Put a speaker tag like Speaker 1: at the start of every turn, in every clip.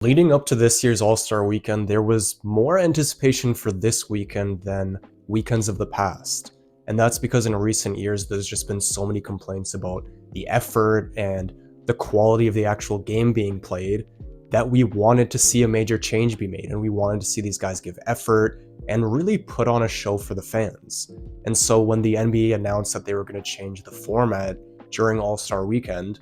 Speaker 1: Leading up to this year's All-Star Weekend, there was more anticipation for this weekend than weekends of the past. And that's because in recent years, there's just been so many complaints about the effort and the quality of the actual game being played that we wanted to see a major change be made, and we wanted to see these guys give effort and really put on a show for the fans. And so when the NBA announced that they were going to change the format during All-Star Weekend,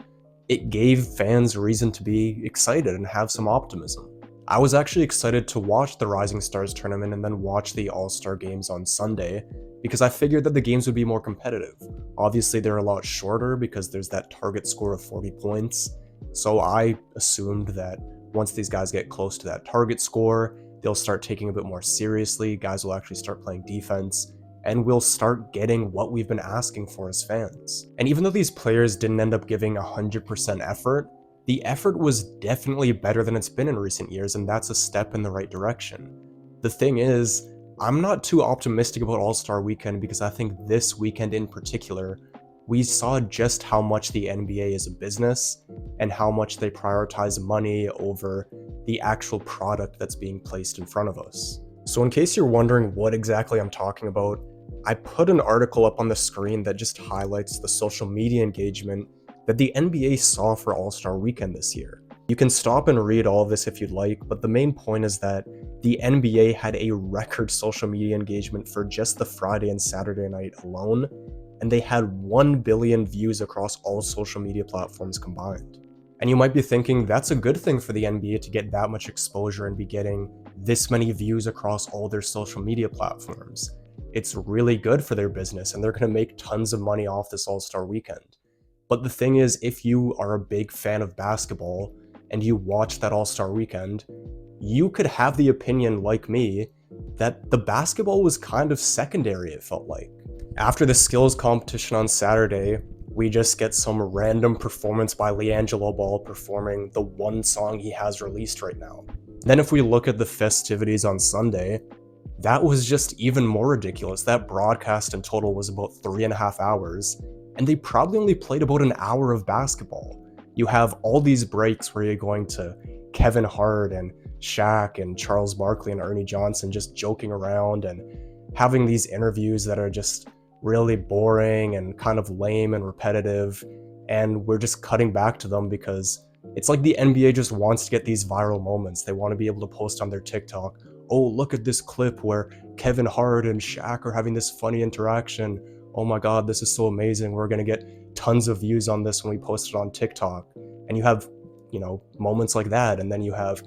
Speaker 1: it gave fans reason to be excited and have some optimism. I was actually excited to watch the Rising Stars tournament and then watch the All-Star games on Sunday because I figured that the games would be more competitive. Obviously, they're a lot shorter because there's that target score of 40 points, so I assumed that once these guys get close to that target score, they'll start taking a bit more seriously, guys will actually start playing defense, and we'll start getting what we've been asking for as fans. And even though these players didn't end up giving 100% effort, the effort was definitely better than it's been in recent years, and that's a step in the right direction. The thing is, I'm not too optimistic about All-Star Weekend because I think this weekend in particular, we saw just how much the NBA is a business and how much they prioritize money over the actual product that's being placed in front of us. So in case you're wondering what exactly I'm talking about, I put an article up on the screen that just highlights the social media engagement that the NBA saw for All-Star Weekend this year. You can stop and read all of this if you'd like, but the main point is that the NBA had a record social media engagement for just the Friday and Saturday night alone, and they had 1 billion views across all social media platforms combined. And you might be thinking that's a good thing for the NBA to get that much exposure and be getting this many views across all their social media platforms. It's really good for their business and they're going to make tons of money off this All-Star Weekend. But the thing is, if you are a big fan of basketball and you watch that All-Star Weekend, you could have the opinion, like me, that the basketball was kind of secondary, it felt like. After the skills competition on Saturday, we just get some random performance by LiAngelo Ball performing the one song he has released right now. Then if we look at the festivities on Sunday, that was just even more ridiculous. That broadcast in total was about 3.5 hours, and they probably only played about an hour of basketball. You have all these breaks where you're going to Kevin Hart and Shaq and Charles Barkley and Ernie Johnson just joking around and having these interviews that are just really boring and kind of lame and repetitive, and we're just cutting back to them because it's like the NBA just wants to get these viral moments. They want to be able to post on their TikTok, oh, look at this clip where Kevin Hart and Shaq are having this funny interaction. Oh my god, this is so amazing. We're going to get tons of views on this when we post it on TikTok. And you have, moments like that. And then you have,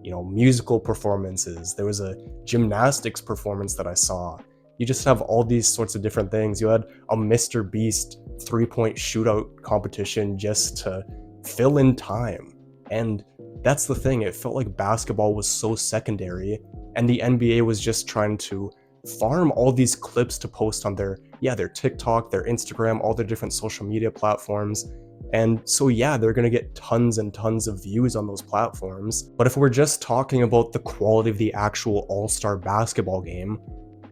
Speaker 1: musical performances. There was a gymnastics performance that I saw. You just have all these sorts of different things. You had a Mr. Beast 3-point shootout competition just to fill in time. And that's the thing, it felt like basketball was so secondary, and the NBA was just trying to farm all these clips to post on their TikTok, their Instagram, all their different social media platforms. And so they're gonna get tons and tons of views on those platforms. But if we're just talking about the quality of the actual all-star basketball game,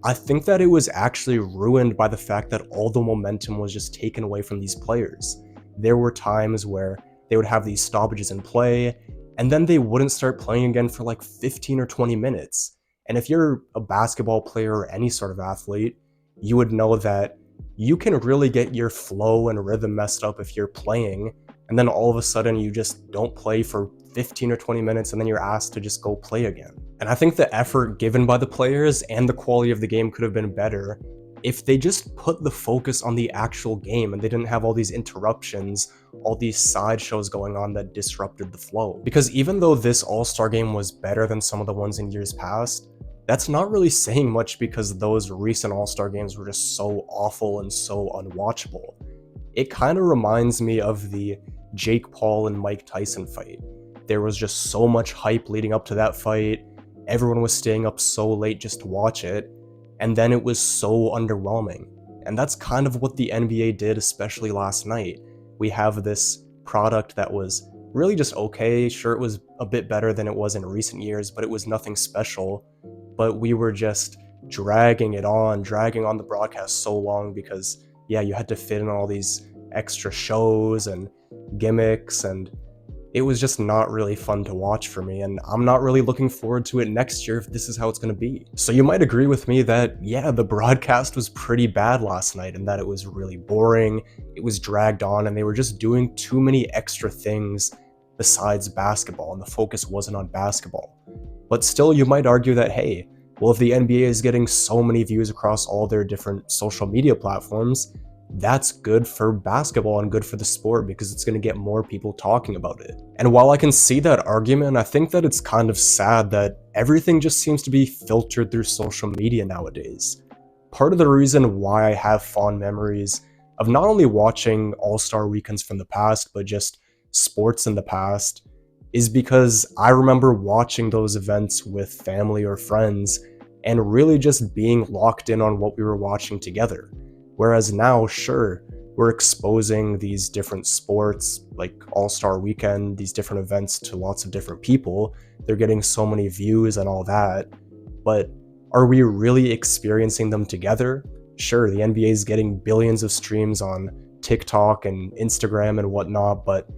Speaker 1: I think that it was actually ruined by the fact that all the momentum was just taken away from these players. There were times where they would have these stoppages in play, and then they wouldn't start playing again for like 15 or 20 minutes. And if you're a basketball player or any sort of athlete, you would know that you can really get your flow and rhythm messed up if you're playing, and then all of a sudden you just don't play for 15 or 20 minutes and then you're asked to just go play again. And I think the effort given by the players and the quality of the game could have been better if they just put the focus on the actual game and they didn't have all these interruptions, all these sideshows going on that disrupted the flow. Because even though this All-Star game was better than some of the ones in years past, that's not really saying much because those recent All-Star games were just so awful and so unwatchable. It kind of reminds me of the Jake Paul and Mike Tyson fight. There was just so much hype leading up to that fight, everyone was staying up so late just to watch it, and then it was so underwhelming. And that's kind of what the NBA did, especially last night. We have this product that was really just okay. Sure, it was a bit better than it was in recent years, but it was nothing special. But we were just dragging on the broadcast so long because, you had to fit in all these extra shows and gimmicks, and it was just not really fun to watch for me, and I'm not really looking forward to it next year if this is how it's gonna be. So you might agree with me that, yeah, the broadcast was pretty bad last night and that it was really boring, it was dragged on, and they were just doing too many extra things besides basketball, and the focus wasn't on basketball. But still, you might argue that, hey, well, if the NBA is getting so many views across all their different social media platforms, that's good for basketball and good for the sport because it's going to get more people talking about it. And while I can see that argument, I think that it's kind of sad that everything just seems to be filtered through social media nowadays. Part of the reason why I have fond memories of not only watching All-Star weekends from the past, but just sports in the past, is because I remember watching those events with family or friends and really just being locked in on what we were watching together. Whereas now, sure, we're exposing these different sports like All-Star Weekend, these different events to lots of different people. They're getting so many views and all that. But are we really experiencing them together? Sure, the NBA is getting billions of streams on TikTok and Instagram and whatnot, but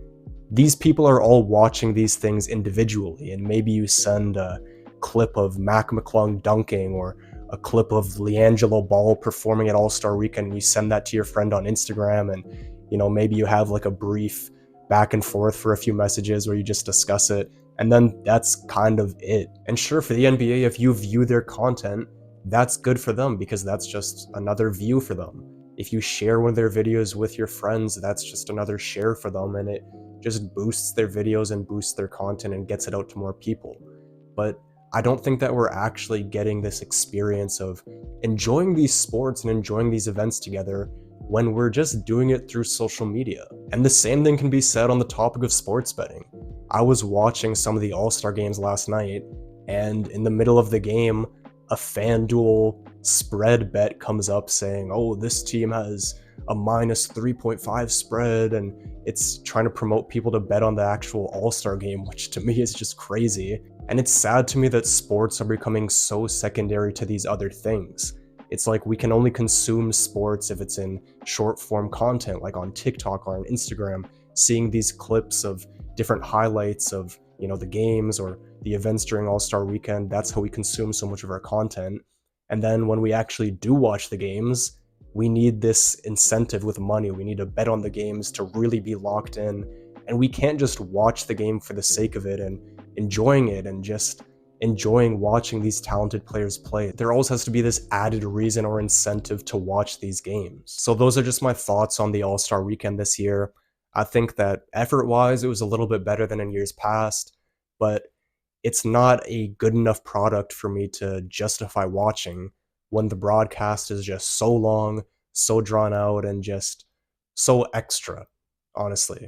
Speaker 1: these people are all watching these things individually, and maybe you send a clip of Mac McClung dunking or a clip of LiAngelo Ball performing at All-Star Weekend, and you send that to your friend on Instagram, and maybe you have like a brief back and forth for a few messages where you just discuss it, and then that's kind of it. And sure, for the NBA, if you view their content, that's good for them because that's just another view for them. If you share one of their videos with your friends, that's just another share for them, and it just boosts their videos and boosts their content and gets it out to more people. But I don't think that we're actually getting this experience of enjoying these sports and enjoying these events together when we're just doing it through social media. And the same thing can be said on the topic of sports betting. I was watching some of the All-Star games last night, and in the middle of the game, a FanDuel spread bet comes up saying, oh, this team has a minus 3.5 spread, and it's trying to promote people to bet on the actual All-Star game, which to me is just crazy. And it's sad to me that sports are becoming so secondary to these other things. It's like we can only consume sports if it's in short form content, like on TikTok or on Instagram, seeing these clips of different highlights of, the games or the events during All-Star Weekend. That's how we consume so much of our content. And then when we actually do watch the games, we need this incentive with money. We need to bet on the games to really be locked in. And we can't just watch the game for the sake of it and enjoying it and just enjoying watching these talented players play. There always has to be this added reason or incentive to watch these games. So those are just my thoughts on the All-Star Weekend this year. I think that effort-wise, it was a little bit better than in years past, but it's not a good enough product for me to justify watching when the broadcast is just so long, so drawn out, and just so extra, honestly.